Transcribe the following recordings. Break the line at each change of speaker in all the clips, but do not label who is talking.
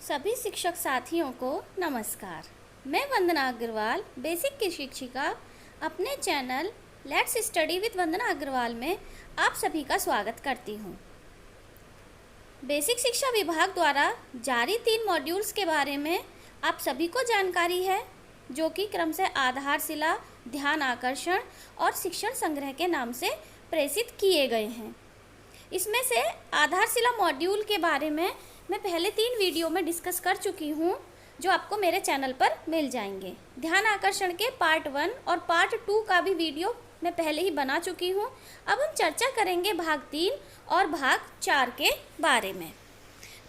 सभी शिक्षक साथियों को नमस्कार। मैं वंदना अग्रवाल, बेसिक की शिक्षिका, अपने चैनल लेट्स स्टडी विद वंदना अग्रवाल में आप सभी का स्वागत करती हूँ। बेसिक शिक्षा विभाग द्वारा जारी 3 मॉड्यूल्स के बारे में आप सभी को जानकारी है, जो कि क्रमशः आधारशिला, ध्यान आकर्षण और शिक्षण संग्रह के नाम से प्रेषित किए गए हैं। इसमें से आधारशिला मॉड्यूल के बारे में मैं पहले 3 वीडियो में डिस्कस कर चुकी हूँ, जो आपको मेरे चैनल पर मिल जाएंगे। ध्यान आकर्षण के पार्ट 1 और पार्ट 2 का भी वीडियो मैं पहले ही बना चुकी हूँ। अब हम चर्चा करेंगे भाग 3 और भाग 4 के बारे में।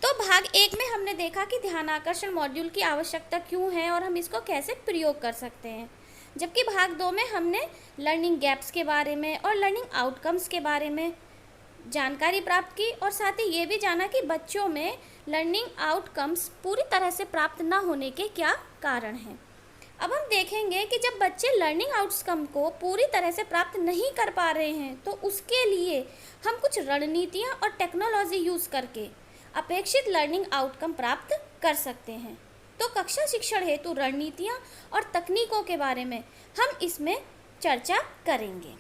तो भाग 1 में हमने देखा कि ध्यान आकर्षण मॉड्यूल की आवश्यकता क्यों है और हम इसको कैसे प्रयोग कर सकते हैं, जबकि भाग 2 में हमने लर्निंग गैप्स के बारे में और लर्निंग आउटकम्स के बारे में जानकारी प्राप्त की और साथ ही ये भी जाना कि बच्चों में लर्निंग आउटकम्स पूरी तरह से प्राप्त ना होने के क्या कारण हैं। अब हम देखेंगे कि जब बच्चे लर्निंग आउटकम को पूरी तरह से प्राप्त नहीं कर पा रहे हैं तो उसके लिए हम कुछ रणनीतियाँ और टेक्नोलॉजी यूज़ करके अपेक्षित लर्निंग आउटकम प्राप्त कर सकते हैं। तो कक्षा शिक्षण हेतु रणनीतियाँ और तकनीकों के बारे में हम इसमें चर्चा करेंगे।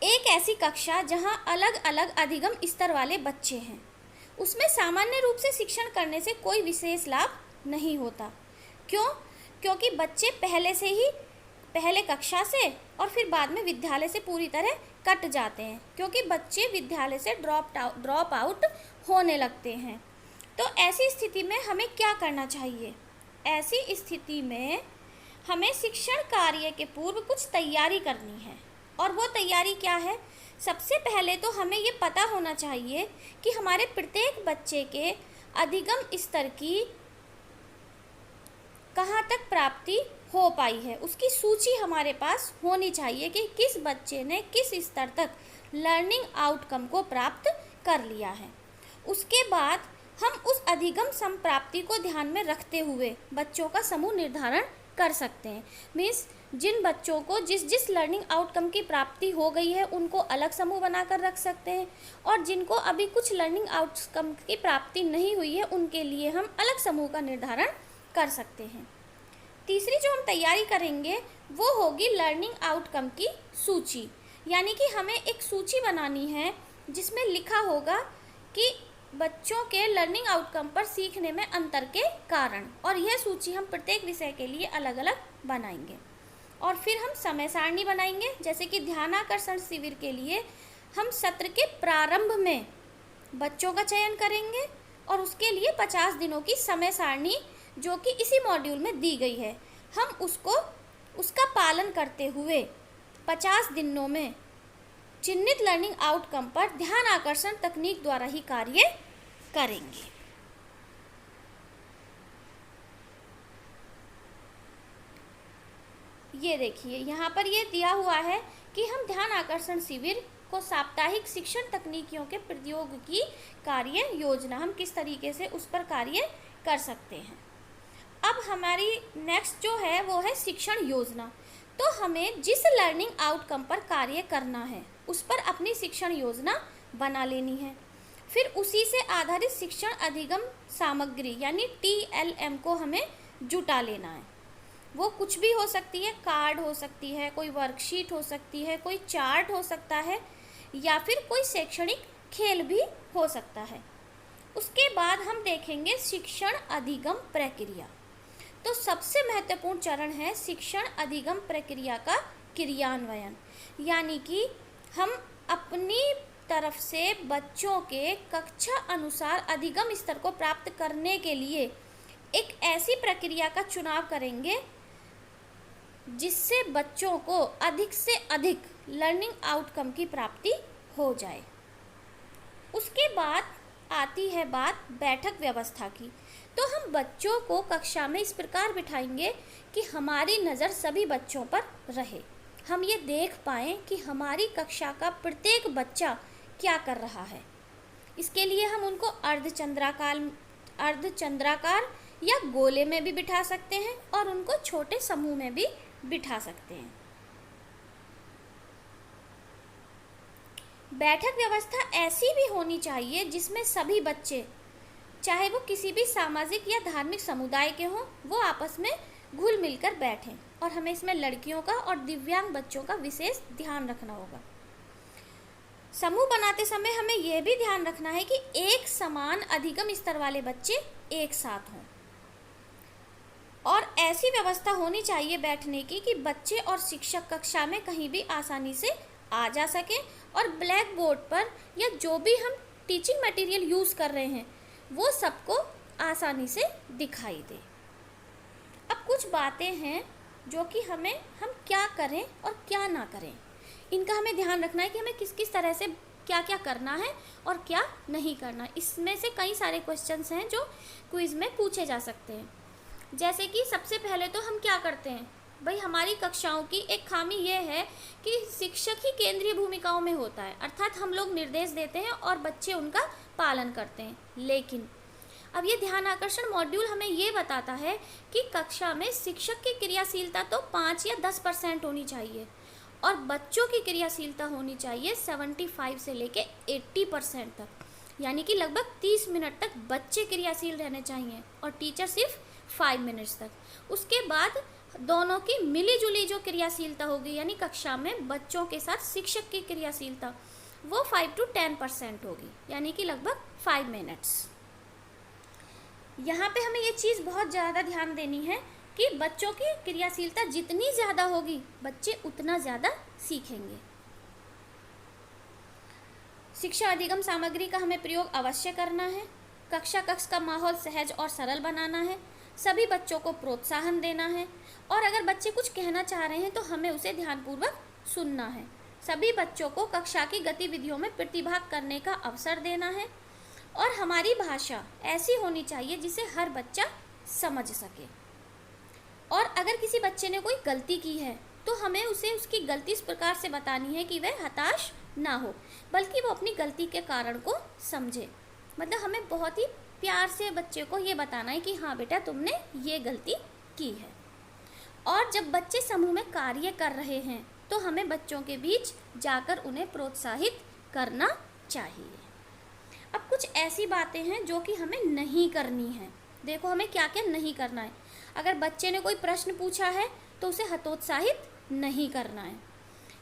एक ऐसी कक्षा जहां अलग अलग अधिगम स्तर वाले बच्चे हैं, उसमें सामान्य रूप से शिक्षण करने से कोई विशेष लाभ नहीं होता। क्यों? क्योंकि बच्चे पहले कक्षा से और फिर बाद में विद्यालय से पूरी तरह कट जाते हैं, क्योंकि बच्चे विद्यालय से ड्रॉप आउट होने लगते हैं। तो ऐसी स्थिति में हमें क्या करना चाहिए? ऐसी स्थिति में हमें शिक्षण कार्य के पूर्व कुछ तैयारी करनी है। और वो तैयारी क्या है? सबसे पहले तो हमें ये पता होना चाहिए कि हमारे प्रत्येक बच्चे के अधिगम स्तर की कहाँ तक प्राप्ति हो पाई है, उसकी सूची हमारे पास होनी चाहिए कि किस बच्चे ने किस स्तर तक लर्निंग आउटकम को प्राप्त कर लिया है। उसके बाद हम उस अधिगम संप्राप्ति को ध्यान में रखते हुए बच्चों का समूह निर्धारण कर सकते हैं। मीन्स जिन बच्चों को जिस लर्निंग आउटकम की प्राप्ति हो गई है उनको अलग समूह बनाकर रख सकते हैं, और जिनको अभी कुछ लर्निंग आउटकम की प्राप्ति नहीं हुई है उनके लिए हम अलग समूह का निर्धारण कर सकते हैं। तीसरी जो हम तैयारी करेंगे वो होगी लर्निंग आउटकम की सूची, यानी कि हमें एक सूची बनानी है जिसमें लिखा होगा कि बच्चों के लर्निंग आउटकम पर सीखने में अंतर के कारण, और यह सूची हम प्रत्येक विषय के लिए अलग अलग बनाएंगे। और फिर हम समय सारणी बनाएंगे, जैसे कि ध्यानाकर्षण शिविर के लिए हम सत्र के प्रारंभ में बच्चों का चयन करेंगे और उसके लिए 50 दिनों की समय सारणी जो कि इसी मॉड्यूल में दी गई है, हम उसका पालन करते हुए 50 दिनों में चिन्हित लर्निंग आउटकम पर ध्यान आकर्षण तकनीक द्वारा ही कार्य करेंगे। ये देखिए यहाँ पर ये दिया हुआ है कि हम ध्यान आकर्षण शिविर को साप्ताहिक शिक्षण तकनीकियों के प्रयोग की कार्य योजना, हम किस तरीके से उस पर कार्य कर सकते हैं। अब हमारी नेक्स्ट जो है वो है शिक्षण योजना। तो हमें जिस लर्निंग आउटकम पर कार्य करना है उस पर अपनी शिक्षण योजना बना लेनी है। फिर उसी से आधारित शिक्षण अधिगम सामग्री यानी TLM को हमें जुटा लेना है। वो कुछ भी हो सकती है, कार्ड हो सकती है, कोई वर्कशीट हो सकती है, कोई चार्ट हो सकता है, या फिर कोई शैक्षणिक खेल भी हो सकता है। उसके बाद हम देखेंगे शिक्षण अधिगम प्रक्रिया। तो सबसे महत्वपूर्ण चरण है शिक्षण अधिगम प्रक्रिया का क्रियान्वयन, यानी कि हम अपनी तरफ से बच्चों के कक्षा अनुसार अधिगम स्तर को प्राप्त करने के लिए एक ऐसी प्रक्रिया का चुनाव करेंगे जिससे बच्चों को अधिक से अधिक लर्निंग आउटकम की प्राप्ति हो जाए। उसके बाद आती है बात बैठक व्यवस्था की। तो हम बच्चों को कक्षा में इस प्रकार बिठाएंगे कि हमारी नज़र सभी बच्चों पर रहे, हम ये देख पाएँ कि हमारी कक्षा का प्रत्येक बच्चा क्या कर रहा है। इसके लिए हम उनको अर्धचंद्राकार या गोले में भी बिठा सकते हैं और उनको छोटे समूह में भी बिठा सकते हैं। बैठक व्यवस्था ऐसी भी होनी चाहिए जिसमें सभी बच्चे चाहे वो किसी भी सामाजिक या धार्मिक समुदाय के हों, वो आपस में घुल मिलकर बैठें। और हमें इसमें लड़कियों का और दिव्यांग बच्चों का विशेष ध्यान रखना होगा। समूह बनाते समय हमें यह भी ध्यान रखना है कि एक समान अधिगम स्तर वाले बच्चे एक साथ हों और ऐसी व्यवस्था होनी चाहिए बैठने की कि बच्चे और शिक्षक कक्षा में कहीं भी आसानी से आ जा सकें और ब्लैक बोर्ड पर या जो भी हम टीचिंग मटेरियल यूज़ कर रहे हैं वो सबको आसानी से दिखाई दे। अब कुछ बातें हैं जो कि हम क्या करें और क्या ना करें, इनका हमें ध्यान रखना है कि हमें किस किस तरह से क्या क्या करना है और क्या नहीं करना। इसमें से कई सारे क्वेश्चंस हैं जो क्विज़ में पूछे जा सकते हैं। जैसे कि सबसे पहले तो हम क्या करते हैं, भाई हमारी कक्षाओं की एक खामी ये है कि शिक्षक ही केंद्रीय भूमिकाओं में होता है, अर्थात हम लोग निर्देश देते हैं और बच्चे उनका पालन करते हैं। लेकिन अब ये ध्यान आकर्षण मॉड्यूल हमें ये बताता है कि कक्षा में शिक्षक की क्रियाशीलता तो 5 या 10% होनी चाहिए और बच्चों की क्रियाशीलता होनी चाहिए 75 से लेके 80% तक, यानी कि लगभग 30 मिनट तक बच्चे क्रियाशील रहने चाहिए और टीचर सिर्फ 5 मिनट्स तक। उसके बाद दोनों की मिली जुली जो क्रियाशीलता होगी, यानी कक्षा में बच्चों के साथ शिक्षक की क्रियाशीलता, वो 5 to 10% होगी, यानी कि लगभग 5 मिनट्स। यहाँ पे हमें ये चीज़ बहुत ज़्यादा ध्यान देनी है कि बच्चों की क्रियाशीलता जितनी ज़्यादा होगी बच्चे उतना ज़्यादा सीखेंगे। शिक्षा अधिगम सामग्री का हमें प्रयोग अवश्य करना है। कक्ष का माहौल सहज और सरल बनाना है। सभी बच्चों को प्रोत्साहन देना है और अगर बच्चे कुछ कहना चाह रहे हैं तो हमें उसे ध्यानपूर्वक सुनना है। सभी बच्चों को कक्षा की गतिविधियों में प्रतिभाग करने का अवसर देना है और हमारी भाषा ऐसी होनी चाहिए जिसे हर बच्चा समझ सके। और अगर किसी बच्चे ने कोई गलती की है तो हमें उसे उसकी गलती इस प्रकार से बतानी है कि वह हताश ना हो, बल्कि वो अपनी गलती के कारण को समझे। मतलब हमें बहुत ही प्यार से बच्चे को ये बताना है कि हाँ बेटा तुमने ये गलती की है। और जब बच्चे समूह में कार्य कर रहे हैं तो हमें बच्चों के बीच जाकर उन्हें प्रोत्साहित करना चाहिए। अब कुछ ऐसी बातें हैं जो कि हमें नहीं करनी है। देखो हमें क्या क्या नहीं करना है। अगर बच्चे ने कोई प्रश्न पूछा है तो उसे हतोत्साहित नहीं करना है।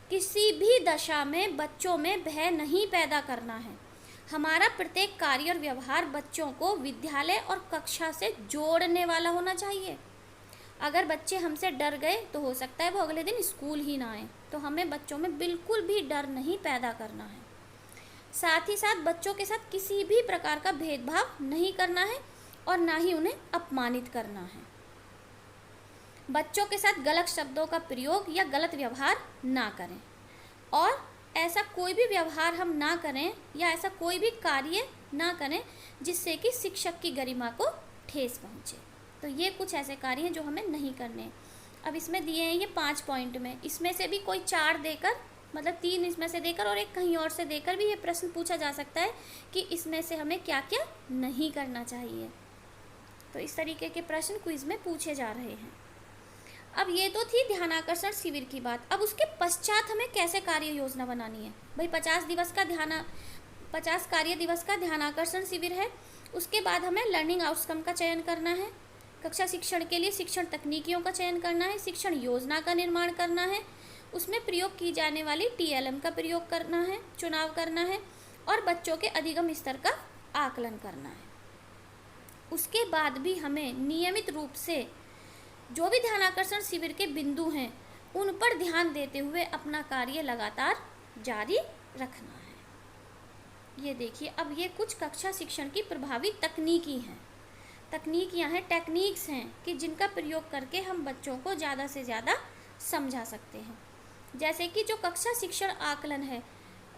किसी भी दशा में बच्चों में भय नहीं पैदा करना है। हमारा प्रत्येक कार्य और व्यवहार बच्चों को विद्यालय और कक्षा से जोड़ने वाला होना चाहिए। अगर बच्चे हमसे डर गए तो हो सकता है वो अगले दिन स्कूल ही ना आए, तो हमें बच्चों में बिल्कुल भी डर नहीं पैदा करना है। साथ ही साथ बच्चों के साथ किसी भी प्रकार का भेदभाव नहीं करना है और ना ही उन्हें अपमानित करना है। बच्चों के साथ गलत शब्दों का प्रयोग या गलत व्यवहार ना करें और ऐसा कोई भी व्यवहार हम ना करें या ऐसा कोई भी कार्य ना करें जिससे कि शिक्षक की गरिमा को ठेस पहुँचे। तो ये कुछ ऐसे कार्य हैं जो हमें नहीं करने हैं। अब इसमें दिए हैं ये 5 पॉइंट में, इसमें से भी कोई 4 देकर, मतलब 3 इसमें से देकर और एक कहीं और से देकर भी ये प्रश्न पूछा जा सकता है कि इसमें से हमें क्या क्या नहीं करना चाहिए। तो इस तरीके के प्रश्न क्विज में पूछे जा रहे हैं। अब ये तो थी ध्यानाकर्षण शिविर की बात। अब उसके पश्चात हमें कैसे कार्य योजना बनानी है। भाई 50 कार्य दिवस का ध्यानाकर्षण शिविर है। उसके बाद हमें लर्निंग आउटकम का चयन करना है। कक्षा शिक्षण के लिए शिक्षण तकनीकियों का चयन करना है। शिक्षण योजना का निर्माण करना है। उसमें प्रयोग की जाने वाली TLM का प्रयोग करना है, चुनाव करना है और बच्चों के अधिगम स्तर का आकलन करना है। उसके बाद भी हमें नियमित रूप से जो भी ध्यानाकर्षण शिविर के बिंदु हैं उन पर ध्यान देते हुए अपना कार्य लगातार जारी रखना है। ये देखिए, अब ये कुछ कक्षा शिक्षण की प्रभावी तकनीकियाँ हैं, टेक्निक्स हैं कि जिनका प्रयोग करके हम बच्चों को ज़्यादा से ज़्यादा समझा सकते हैं। जैसे कि जो कक्षा शिक्षण आकलन है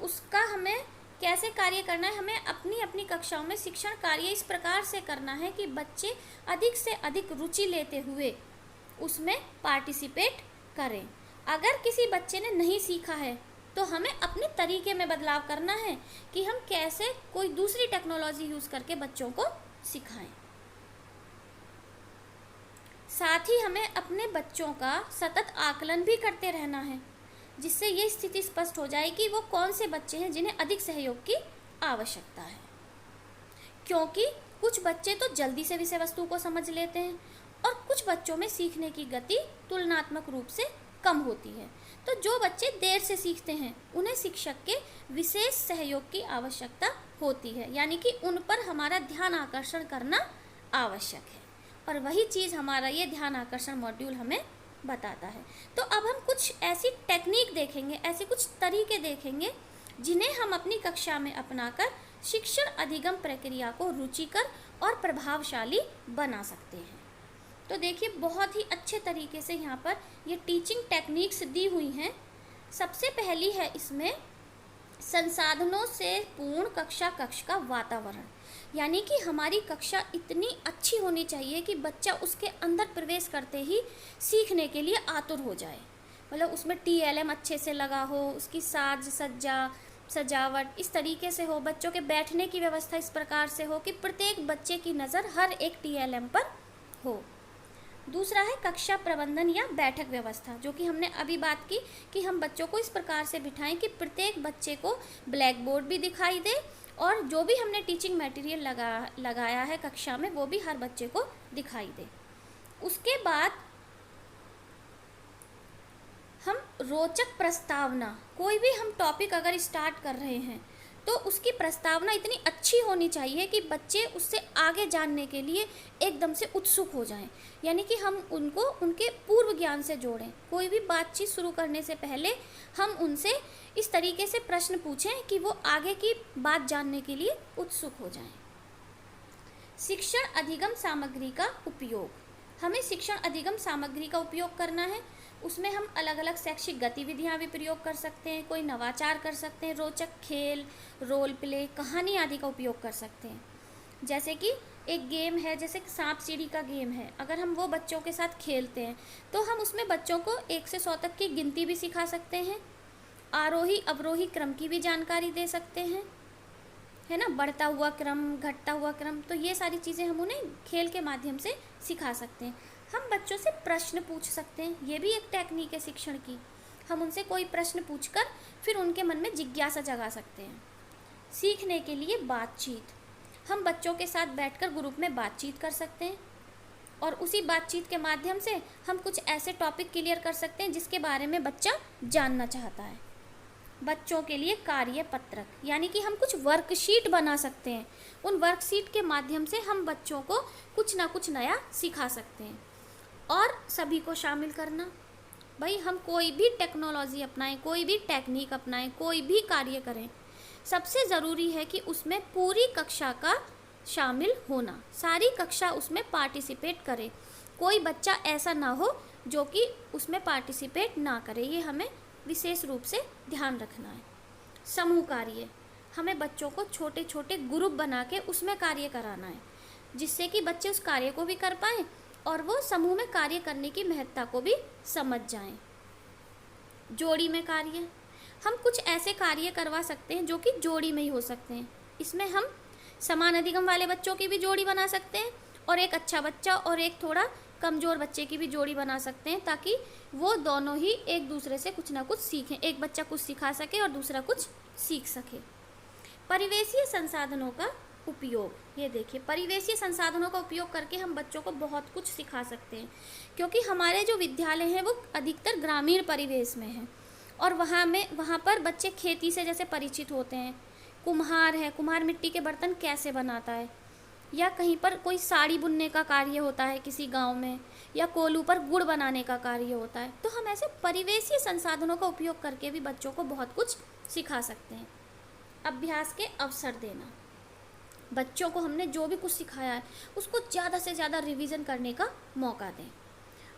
उसका हमें कैसे कार्य करना है। हमें अपनी अपनी कक्षाओं में शिक्षण कार्य इस प्रकार से करना है कि बच्चे अधिक से अधिक रुचि लेते हुए उसमें पार्टिसिपेट करें। अगर किसी बच्चे ने नहीं सीखा है तो हमें अपने तरीके में बदलाव करना है कि हम कैसे कोई दूसरी टेक्नोलॉजी यूज़ करके बच्चों को सिखाएं। साथ ही हमें अपने बच्चों का सतत आकलन भी करते रहना है, जिससे ये स्थिति स्पष्ट हो जाए कि वो कौन से बच्चे हैं जिन्हें अधिक सहयोग की आवश्यकता है। क्योंकि कुछ बच्चे तो जल्दी से विषय वस्तु को समझ लेते हैं और कुछ बच्चों में सीखने की गति तुलनात्मक रूप से कम होती है। तो जो बच्चे देर से सीखते हैं उन्हें शिक्षक के विशेष सहयोग की आवश्यकता होती है, यानी कि उन पर हमारा ध्यान आकर्षण करना आवश्यक है, और वही चीज़ हमारा ये ध्यान आकर्षण मॉड्यूल हमें बताता है। तो अब हम कुछ ऐसी टेक्निक देखेंगे, ऐसे कुछ तरीके देखेंगे जिन्हें हम अपनी कक्षा में अपनाकर शिक्षण अधिगम प्रक्रिया को रुचिकर और प्रभावशाली बना सकते हैं। तो देखिए, बहुत ही अच्छे तरीके से यहाँ पर ये टीचिंग टेक्निक्स दी हुई हैं। सबसे पहली है इसमें संसाधनों से पूर्ण कक्षा कक्ष का वातावरण, यानी कि हमारी कक्षा इतनी अच्छी होनी चाहिए कि बच्चा उसके अंदर प्रवेश करते ही सीखने के लिए आतुर हो जाए। मतलब उसमें TLM अच्छे से लगा हो, उसकी साज सज्जा सजावट इस तरीके से हो, बच्चों के बैठने की व्यवस्था इस प्रकार से हो कि प्रत्येक बच्चे की नज़र हर एक TLM पर हो। दूसरा है कक्षा प्रबंधन या बैठक व्यवस्था, जो कि हमने अभी बात की कि हम बच्चों को इस प्रकार से बिठाएं कि प्रत्येक बच्चे को ब्लैक बोर्ड भी दिखाई दे और जो भी हमने टीचिंग मटेरियल लगाया है कक्षा में वो भी हर बच्चे को दिखाई दे। उसके बाद हम रोचक प्रस्तावना, कोई भी हम टॉपिक अगर स्टार्ट कर रहे हैं तो उसकी प्रस्तावना इतनी अच्छी होनी चाहिए कि बच्चे उससे आगे जानने के लिए एकदम से उत्सुक हो जाएं, यानी कि हम उनको उनके पूर्व ज्ञान से जोड़ें। कोई भी बातचीत शुरू करने से पहले हम उनसे इस तरीके से प्रश्न पूछें कि वो आगे की बात जानने के लिए उत्सुक हो जाएं। शिक्षण अधिगम सामग्री का उपयोग, हमें शिक्षण अधिगम सामग्री का उपयोग करना है। उसमें हम अलग अलग शैक्षिक गतिविधियां भी प्रयोग कर सकते हैं, कोई नवाचार कर सकते हैं, रोचक खेल, रोल प्ले, कहानी आदि का उपयोग कर सकते हैं। जैसे कि एक गेम है, जैसे सांप सीढ़ी का गेम है, अगर हम वो बच्चों के साथ खेलते हैं तो हम उसमें बच्चों को 1 से 100 तक की गिनती भी सिखा सकते हैं, आरोही अवरोही क्रम की भी जानकारी दे सकते हैं, है ना, बढ़ता हुआ क्रम, घटता हुआ क्रम, तो ये सारी चीज़ें हम उन्हें खेल के माध्यम से सिखा सकते हैं। हम बच्चों से प्रश्न पूछ सकते हैं, ये भी एक टेक्निक है शिक्षण की। हम उनसे कोई प्रश्न पूछकर फिर उनके मन में जिज्ञासा जगा सकते हैं। सीखने के लिए बातचीत, हम बच्चों के साथ बैठकर ग्रुप में बातचीत कर सकते हैं और उसी बातचीत के माध्यम से हम कुछ ऐसे टॉपिक क्लियर कर सकते हैं जिसके बारे में बच्चा जानना चाहता है। बच्चों के लिए कार्य पत्रक, यानी कि हम कुछ वर्कशीट बना सकते हैं। उन वर्कशीट के माध्यम से हम बच्चों को कुछ ना कुछ नया सिखा सकते हैं। और सभी को शामिल करना, भाई हम कोई भी टेक्नोलॉजी अपनाएं, कोई भी टेक्निक अपनाएं, कोई भी कार्य करें, सबसे ज़रूरी है कि उसमें पूरी कक्षा का शामिल होना, सारी कक्षा उसमें पार्टिसिपेट करे। कोई बच्चा ऐसा ना हो जो कि उसमें पार्टिसिपेट ना करे, ये हमें विशेष रूप से ध्यान रखना है। समूह कार्य, हमें बच्चों को छोटे छोटे ग्रुप बना के उसमें कार्य कराना है, जिससे कि बच्चे उस कार्य को भी कर पाएँ और वो समूह में कार्य करने की महत्ता को भी समझ जाएं। जोड़ी में कार्य, हम कुछ ऐसे कार्य करवा सकते हैं जो कि जोड़ी में ही हो सकते हैं। इसमें हम समान अधिगम वाले बच्चों की भी जोड़ी बना सकते हैं और एक अच्छा बच्चा और एक थोड़ा कमज़ोर बच्चे की भी जोड़ी बना सकते हैं, ताकि वो दोनों ही एक दूसरे से कुछ ना कुछ सीखें, एक बच्चा कुछ सिखा सके और दूसरा कुछ सीख सके। परिवेशीय संसाधनों का उपयोग, ये देखिए, परिवेशीय संसाधनों का उपयोग करके हम बच्चों को बहुत कुछ सिखा सकते हैं, क्योंकि हमारे जो विद्यालय हैं वो अधिकतर ग्रामीण परिवेश में हैं और वहाँ पर बच्चे खेती से जैसे परिचित होते हैं। कुम्हार है, कुम्हार मिट्टी के बर्तन कैसे बनाता है, या कहीं पर कोई साड़ी बुनने का कार्य होता है किसी गांव में, या कोलू पर गुड़ बनाने का कार्य होता है। तो हम ऐसे परिवेशीय संसाधनों का उपयोग करके भी बच्चों को बहुत कुछ सिखा सकते हैं। अभ्यास के अवसर देना, बच्चों को हमने जो भी कुछ सिखाया है उसको ज़्यादा से ज़्यादा रिवीजन करने का मौका दें।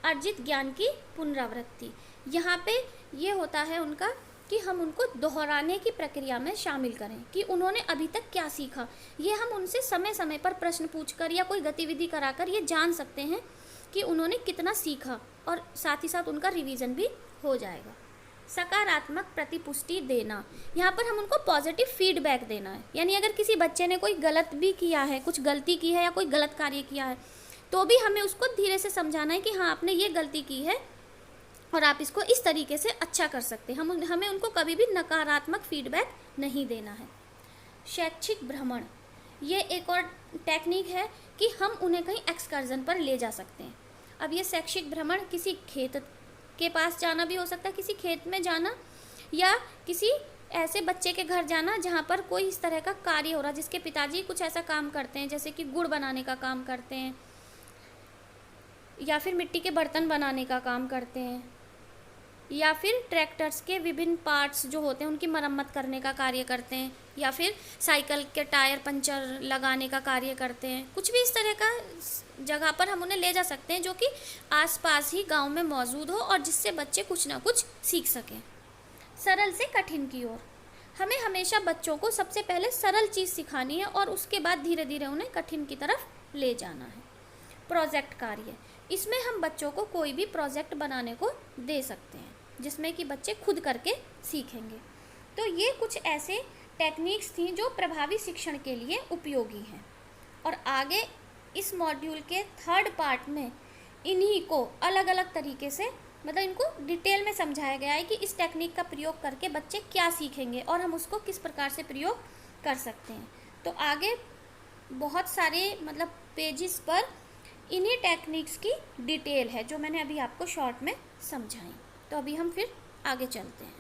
अर्जित ज्ञान की पुनरावृत्ति, यहाँ पे ये होता है उनका कि हम उनको दोहराने की प्रक्रिया में शामिल करें कि उन्होंने अभी तक क्या सीखा। ये हम उनसे समय समय पर प्रश्न पूछकर या कोई गतिविधि कराकर ये जान सकते हैं कि उन्होंने कितना सीखा, और साथ ही साथ उनका रिवीजन भी हो जाएगा। सकारात्मक प्रतिपुष्टि देना, यहाँ पर हम उनको पॉजिटिव फीडबैक देना है, यानी अगर किसी बच्चे ने कोई गलत भी किया है, कुछ गलती की है या कोई गलत कार्य किया है, तो भी हमें उसको धीरे से समझाना है कि हाँ आपने ये गलती की है और आप इसको इस तरीके से अच्छा कर सकते हैं। हमें उनको कभी भी नकारात्मक फीडबैक नहीं देना है। शैक्षिक भ्रमण, ये एक और टेक्निक है कि हम उन्हें कहीं एक्सकर्जन पर ले जा सकते हैं। अब ये शैक्षिक भ्रमण किसी खेत के पास जाना भी हो सकता है, किसी खेत में जाना, या किसी ऐसे बच्चे के घर जाना जहाँ पर कोई इस तरह का कार्य हो रहा, जिसके पिताजी कुछ ऐसा काम करते हैं जैसे कि गुड़ बनाने का काम करते हैं, या फिर मिट्टी के बर्तन बनाने का काम करते हैं, या फिर ट्रैक्टर्स के विभिन्न पार्ट्स जो होते हैं उनकी मरम्मत करने का कार्य करते हैं, या फिर साइकिल के टायर पंचर लगाने का कार्य करते हैं। कुछ भी इस तरह का जगह पर हम उन्हें ले जा सकते हैं जो कि आसपास ही गांव में मौजूद हो और जिससे बच्चे कुछ ना कुछ सीख सकें। सरल से कठिन की ओर, हमें हमेशा बच्चों को सबसे पहले सरल चीज़ सिखानी है और उसके बाद धीरे धीरे उन्हें कठिन की तरफ ले जाना है। प्रोजेक्ट कार्य, इसमें हम बच्चों को कोई भी प्रोजेक्ट बनाने को दे सकते हैं जिसमें कि बच्चे खुद करके सीखेंगे। तो ये कुछ ऐसे टेक्निक्स थी जो प्रभावी शिक्षण के लिए उपयोगी हैं, और आगे इस मॉड्यूल के 3rd पार्ट में इन्हीं को अलग अलग तरीके से, मतलब इनको डिटेल में समझाया गया है कि इस टेक्निक का प्रयोग करके बच्चे क्या सीखेंगे और हम उसको किस प्रकार से प्रयोग कर सकते हैं। तो आगे बहुत सारे मतलब पेजेस पर इन्हीं टेक्निक्स की डिटेल है जो मैंने अभी आपको शॉर्ट में समझाई। तो अभी हम फिर आगे चलते हैं।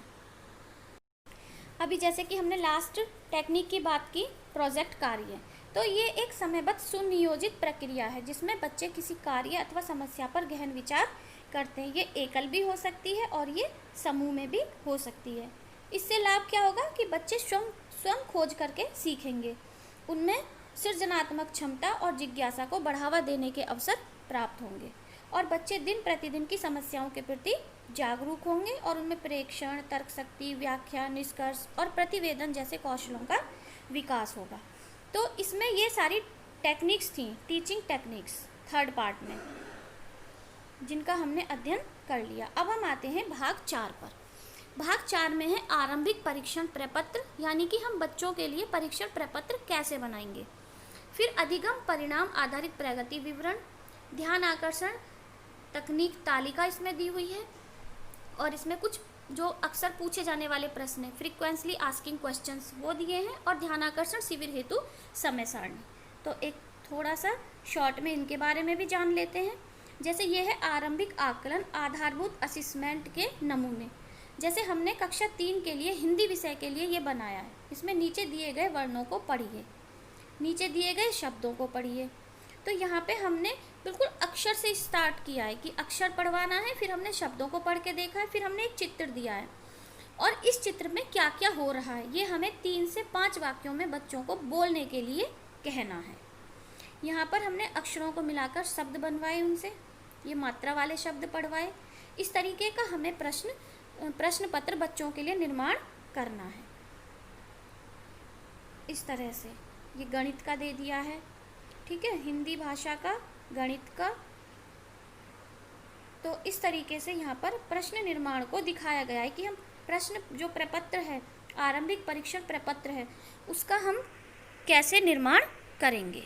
अभी जैसे कि हमने लास्ट टेक्निक की बात की, प्रोजेक्ट कार्य, तो ये एक समयबद्ध सुनियोजित प्रक्रिया है जिसमें बच्चे किसी कार्य अथवा समस्या पर गहन विचार करते हैं। ये एकल भी हो सकती है और ये समूह में भी हो सकती है। इससे लाभ क्या होगा कि बच्चे स्वयं खोज करके सीखेंगे, उनमें सृजनात्मक क्षमता और जिज्ञासा को बढ़ावा देने के अवसर प्राप्त होंगे, और बच्चे दिन प्रतिदिन की समस्याओं के प्रति जागरूक होंगे और उनमें प्रेक्षण, तर्क शक्ति, व्याख्या, निष्कर्ष और प्रतिवेदन जैसे कौशलों का विकास होगा। तो इसमें ये सारी टेक्निक्स थी, टीचिंग टेक्निक्स 3rd पार्ट में, जिनका हमने अध्ययन कर लिया। अब हम आते हैं भाग 4 पर। भाग 4 में है आरंभिक परीक्षण प्रपत्र, यानी कि हम बच्चों के लिए परीक्षण प्रपत्र कैसे बनाएंगे। फिर अधिगम परिणाम आधारित प्रगति विवरण, ध्यान आकर्षण तकनीक तालिका इसमें दी हुई है, और इसमें कुछ जो अक्सर पूछे जाने वाले प्रश्न है, फ्रीक्वेंटली आस्किंग क्वेश्चंस, वो दिए हैं, और ध्यान आकर्षण शिविर हेतु समय सारणी। तो एक थोड़ा सा शॉर्ट में इनके बारे में भी जान लेते हैं। जैसे ये है आरंभिक आकलन आधारभूत असेसमेंट के नमूने। जैसे हमने कक्षा 3 के लिए हिंदी विषय के लिए ये बनाया है। इसमें नीचे दिए गए वर्णों को पढ़िए, नीचे दिए गए शब्दों को पढ़िए। तो यहाँ पे हमने बिल्कुल अक्षर से स्टार्ट किया है कि अक्षर पढ़वाना है, फिर हमने शब्दों को पढ़ के देखा है, फिर हमने एक चित्र दिया है, और इस चित्र में क्या क्या हो रहा है ये हमें 3 से 5 वाक्यों में बच्चों को बोलने के लिए कहना है। यहाँ पर हमने अक्षरों को मिलाकर शब्द बनवाए, उनसे ये मात्रा वाले शब्द पढ़वाए। इस तरीके का हमें प्रश्न पत्र बच्चों के लिए निर्माण करना है। इस तरह से ये गणित का दे दिया है, ठीक है, हिंदी भाषा का, गणित का। तो इस तरीके से यहाँ पर प्रश्न निर्माण को दिखाया गया है कि हम प्रश्न जो प्रपत्र है, आरंभिक परीक्षण प्रपत्र है, उसका हम कैसे निर्माण करेंगे।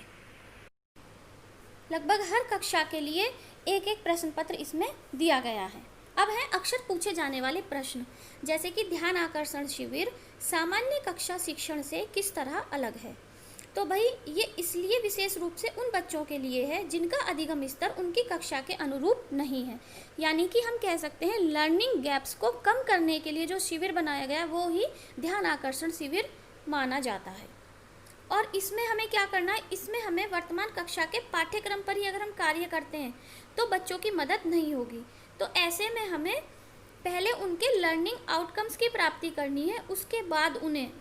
लगभग हर कक्षा के लिए एक एक प्रश्न पत्र इसमें दिया गया है। अब है अक्सर पूछे जाने वाले प्रश्न, जैसे कि ध्यान आकर्षण शिविर सामान्य कक्षा शिक्षण से किस तरह अलग है। तो भाई ये इसलिए विशेष रूप से उन बच्चों के लिए है जिनका अधिगम स्तर उनकी कक्षा के अनुरूप नहीं है, यानी कि हम कह सकते हैं लर्निंग गैप्स को कम करने के लिए जो शिविर बनाया गया वो ही ध्यान आकर्षण शिविर माना जाता है। और इसमें हमें क्या करना है, इसमें हमें वर्तमान कक्षा के पाठ्यक्रम पर ही अगर हम कार्य करते हैं तो बच्चों की मदद नहीं होगी। तो ऐसे में हमें पहले उनके लर्निंग आउटकम्स की प्राप्ति करनी है, उसके बाद उन्हें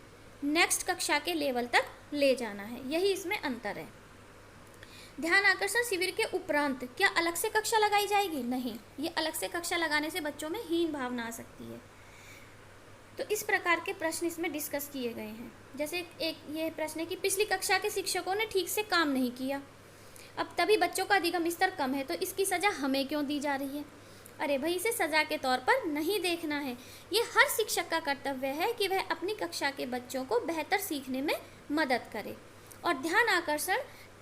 नेक्स्ट कक्षा के लेवल तक ले जाना है। यही इसमें अंतर है। ध्यान आकर्षण शिविर के उपरांत क्या अलग से कक्षा लगाई जाएगी? नहीं, ये अलग से कक्षा लगाने से बच्चों में हीन भावना आ सकती है। तो इस प्रकार के प्रश्न इसमें डिस्कस किए गए हैं। जैसे एक ये प्रश्न है कि पिछली कक्षा के शिक्षकों ने ठीक से काम नहीं किया, अब तभी बच्चों का अधिगम स्तर कम है, तो इसकी सज़ा हमें क्यों दी जा रही है? अरे भाई, इसे सज़ा के तौर पर नहीं देखना है। ये हर शिक्षक का कर्तव्य है कि वह अपनी कक्षा के बच्चों को बेहतर सीखने में मदद करे, और ध्यान आकर्षण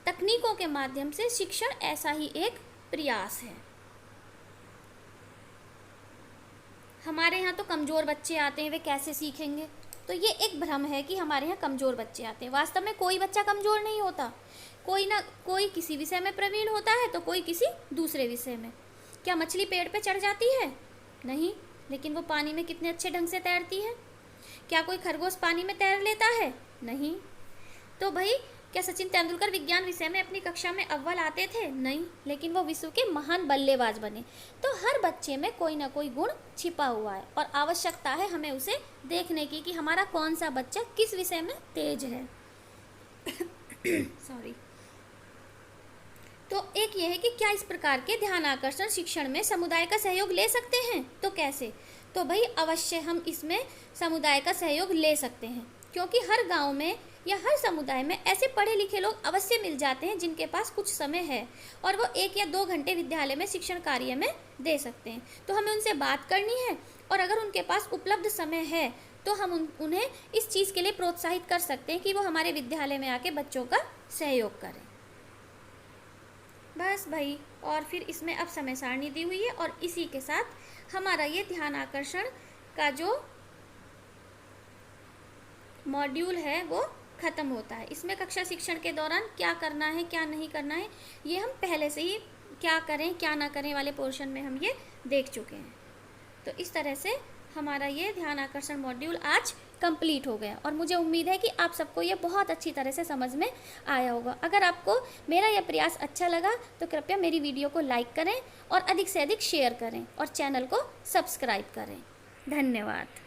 तकनीकों के माध्यम से शिक्षण ऐसा ही एक प्रयास है। हमारे यहाँ तो कमज़ोर बच्चे आते हैं, वे कैसे सीखेंगे? तो ये एक भ्रम है कि हमारे यहाँ कमज़ोर बच्चे आते हैं। वास्तव में कोई बच्चा कमज़ोर नहीं होता। कोई ना कोई किसी विषय में प्रवीण होता है तो कोई किसी दूसरे विषय में। क्या मछली पेड़ पे चढ़ जाती है? नहीं, लेकिन वो पानी में कितने अच्छे ढंग से तैरती है। क्या कोई खरगोश पानी में तैर लेता है? नहीं। तो भाई, क्या सचिन तेंदुलकर विज्ञान विषय में अपनी कक्षा में अव्वल आते थे? नहीं, लेकिन वो विश्व के महान बल्लेबाज बने। तो हर बच्चे में कोई ना कोई गुण छिपा हुआ है और आवश्यकता है हमें उसे देखने की कि हमारा कौन सा बच्चा किस विषय में तेज है। सॉरी। तो एक ये है कि क्या इस प्रकार के ध्यान आकर्षण शिक्षण में समुदाय का सहयोग ले सकते हैं? तो कैसे? तो भाई अवश्य हम इसमें समुदाय का सहयोग ले सकते हैं, क्योंकि हर गांव में या हर समुदाय में ऐसे पढ़े लिखे लोग अवश्य मिल जाते हैं जिनके पास कुछ समय है और वो 1 या 2 घंटे विद्यालय में शिक्षण कार्य में दे सकते हैं। तो हमें उनसे बात करनी है और अगर उनके पास उपलब्ध समय है तो हम उन्हें इस चीज़ के लिए प्रोत्साहित कर सकते हैं कि वो हमारे विद्यालय में आके बच्चों का सहयोग करें। बस भाई, और फिर इसमें अब समय सारणी दी हुई है और इसी के साथ हमारा ये ध्यान आकर्षण का जो मॉड्यूल है वो ख़त्म होता है। इसमें कक्षा शिक्षण के दौरान क्या करना है क्या नहीं करना है ये हम पहले से ही क्या करें क्या ना करें वाले पोर्शन में हम ये देख चुके हैं। तो इस तरह से हमारा ये ध्यान आकर्षण मॉड्यूल आज कंप्लीट हो गया और मुझे उम्मीद है कि आप सबको ये बहुत अच्छी तरह से समझ में आया होगा। अगर आपको मेरा यह प्रयास अच्छा लगा तो कृपया मेरी वीडियो को लाइक करें और अधिक से अधिक शेयर करें और चैनल को सब्सक्राइब करें। धन्यवाद।